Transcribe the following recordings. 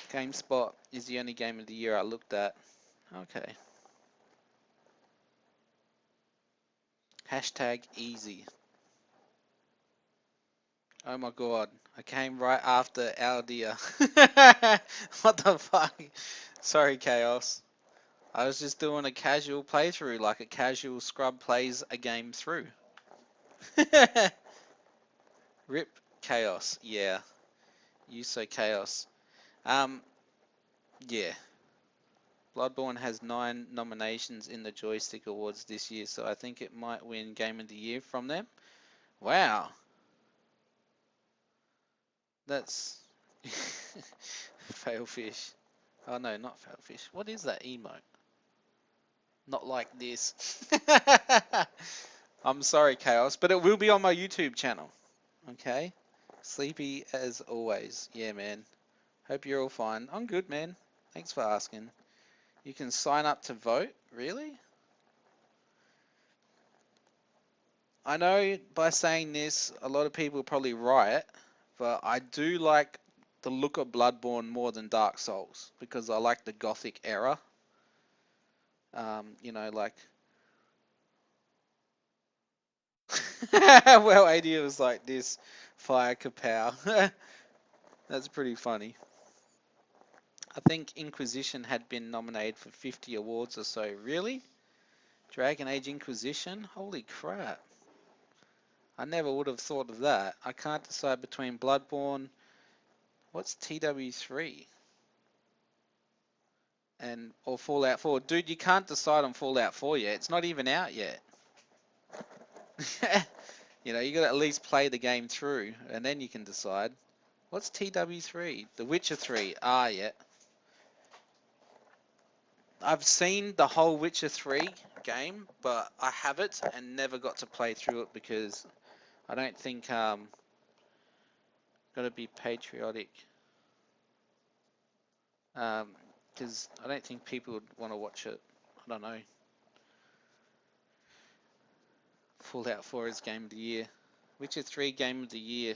GameSpot is the only game of the year I looked at. Okay. Hashtag easy. Oh my god. I came right after Aldia. What the fuck? Sorry, Chaos. I was just doing a casual playthrough, like a casual scrub plays a game through. Rip Chaos. Yeah. You so Chaos. Um, yeah. Bloodborne has 9 nominations in the Joystick Awards this year, so I think it might win Game of the Year from them. Wow. That's Failfish. Oh no, not Failfish. What is that emote? Not like this. I'm sorry, Chaos, but it will be on my YouTube channel. Okay? Sleepy as always. Yeah, man. Hope you're all fine. I'm good, man. Thanks for asking. You can sign up to vote? Really? I know by saying this, a lot of people probably riot, but I do like the look of Bloodborne more than Dark Souls because I like the Gothic era. You know, like. Well, idea was like this, fire kapow. That's pretty funny. I think Inquisition had been nominated for 50 awards or so. Really? Dragon Age Inquisition? Holy crap. I never would have thought of that. I can't decide between Bloodborne. What's TW3? And or Fallout 4. Dude, you can't decide on Fallout 4 yet. It's not even out yet. You know, you got to at least play the game through, and then you can decide. What's TW3? The Witcher 3. Ah, yeah. I've seen the whole Witcher 3 game, but I have it and never got to play through it because I don't think got to be patriotic. Because I don't think people would want to watch it. I don't know. Fallout 4 is Game of the Year. Witcher 3 Game of the Year.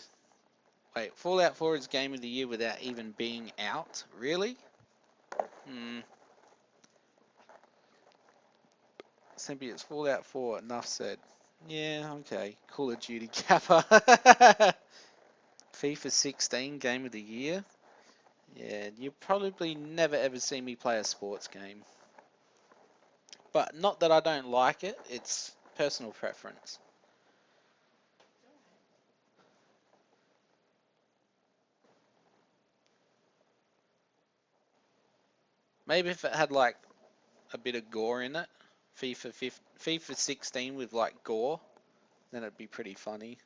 Wait, Fallout 4 is Game of the Year without even being out? Really? Simply it's Fallout 4, enough said. Yeah, okay. Call of Duty Kappa. FIFA 16 Game of the Year. Yeah, you probably never ever see me play a sports game. But not that I don't like it, it's personal preference. Maybe if it had like a bit of gore in it, FIFA 16 with like gore, then it'd be pretty funny.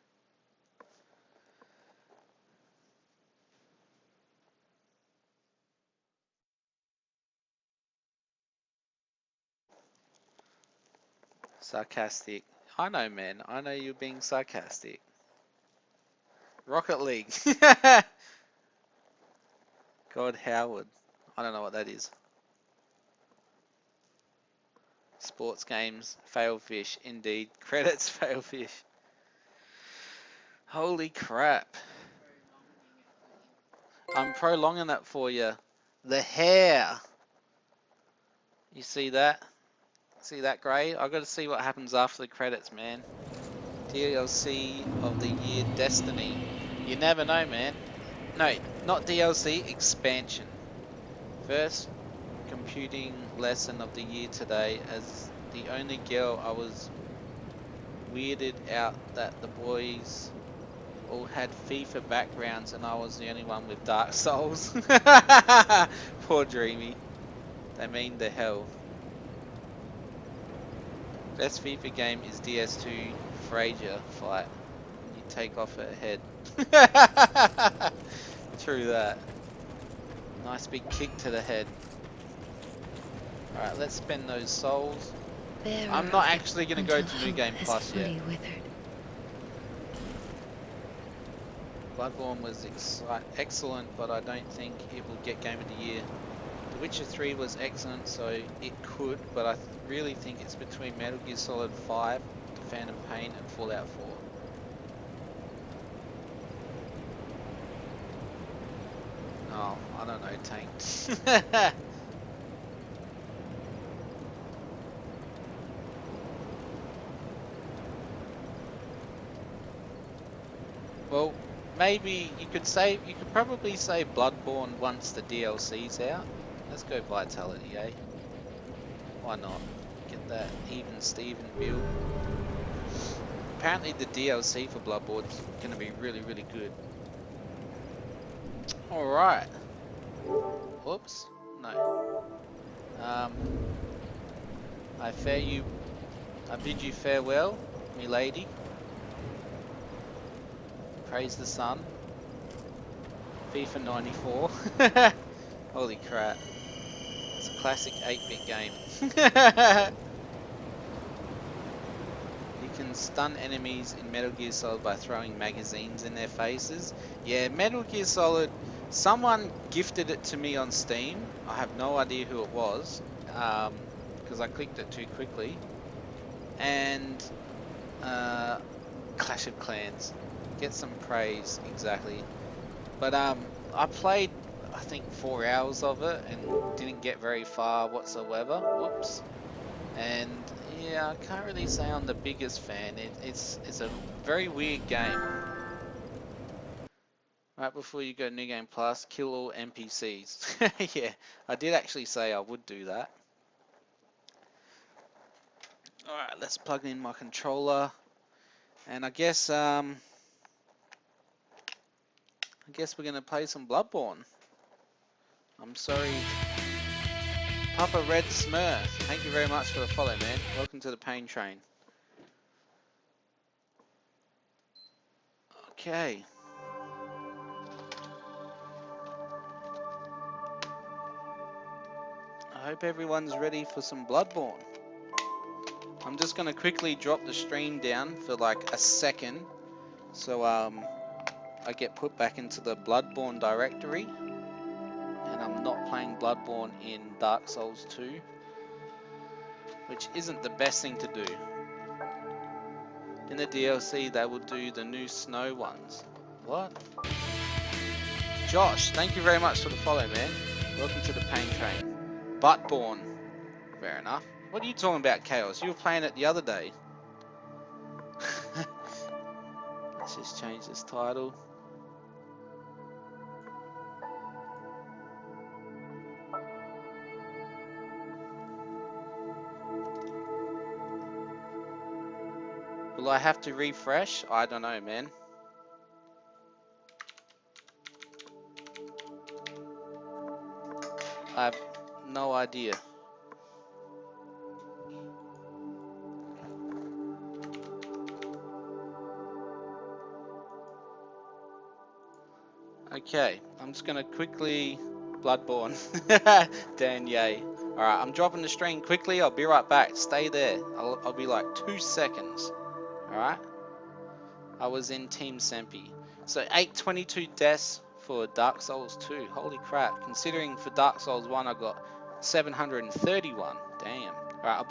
Sarcastic. I know, man. I know you're being sarcastic. Rocket League. God Howard. I don't know what that is. Sports games. Failfish. Indeed. Credits. Failfish. Holy crap. I'm prolonging that for you. The hair. You see that? See that, Gray? I got to see what happens after the credits, man. DLC of the year, Destiny. You never know, man. No, not DLC, expansion. First computing lesson of the year today. As the only girl, I was weirded out that the boys all had FIFA backgrounds and I was the only one with Dark Souls. Poor Dreamy. They mean the hell. Best FIFA game is DS2 Frazier fight. You take off her head. True that. Nice big kick to the head. Alright, let's spend those souls. I'm not actually going to go to New Game Plus yet. Bloodborne was excellent, but I don't think it will get Game of the Year. The Witcher 3 was excellent, so it could, but I really think it's between Metal Gear Solid 5, The Phantom Pain, and Fallout 4. Oh, I don't know. tank. Well, maybe you could probably say Bloodborne once the DLC's out. Let's go Vitality, eh? Why not? Get that even Steven build. Apparently the DLC for Bloodborne's gonna be really, really good. Alright. Whoops. No. I bid you farewell, me lady. Praise the sun. FIFA 94. Holy crap. It's a classic 8-bit game. You can stun enemies in Metal Gear Solid by throwing magazines in their faces. Yeah, Metal Gear Solid, someone gifted it to me on Steam. I have no idea who it was, because I clicked it too quickly. And Clash of Clans. Get some praise, exactly. But I played, I think, 4 hours of it and didn't get very far whatsoever. Whoops. And yeah, I can't really say I'm the biggest fan. It's a very weird game. Right before you go New Game Plus, kill all NPCs. Yeah, I did actually say I would do that. Alright, let's plug in my controller. And I guess we're gonna play some Bloodborne. I'm sorry. Papa Red Smurf, thank you very much for the follow, man. Welcome to the Pain Train. Okay. I hope everyone's ready for some Bloodborne. I'm just gonna quickly drop the stream down for like a second, so I get put back into the Bloodborne directory, and I'm not playing Bloodborne in Dark Souls 2, which isn't the best thing to do. In the DLC, they will do the new snow ones. What? Josh, thank you very much for the follow, man. Welcome to the Pain Train. Buttborn. Fair enough. What are you talking about, Chaos? You were playing it the other day. Let's just change this title. Will I have to refresh? I don't know, man. I have no idea. Okay, I'm just gonna quickly Bloodborne. Dan, yay. Alright, I'm dropping the stream quickly. I'll be right back. Stay there. I'll be like 2 seconds. Alright? I was in Team Sempi. So 822 deaths for Dark Souls 2. Holy crap. Considering for Dark Souls 1 I got 731. Damn. Alright, I'll be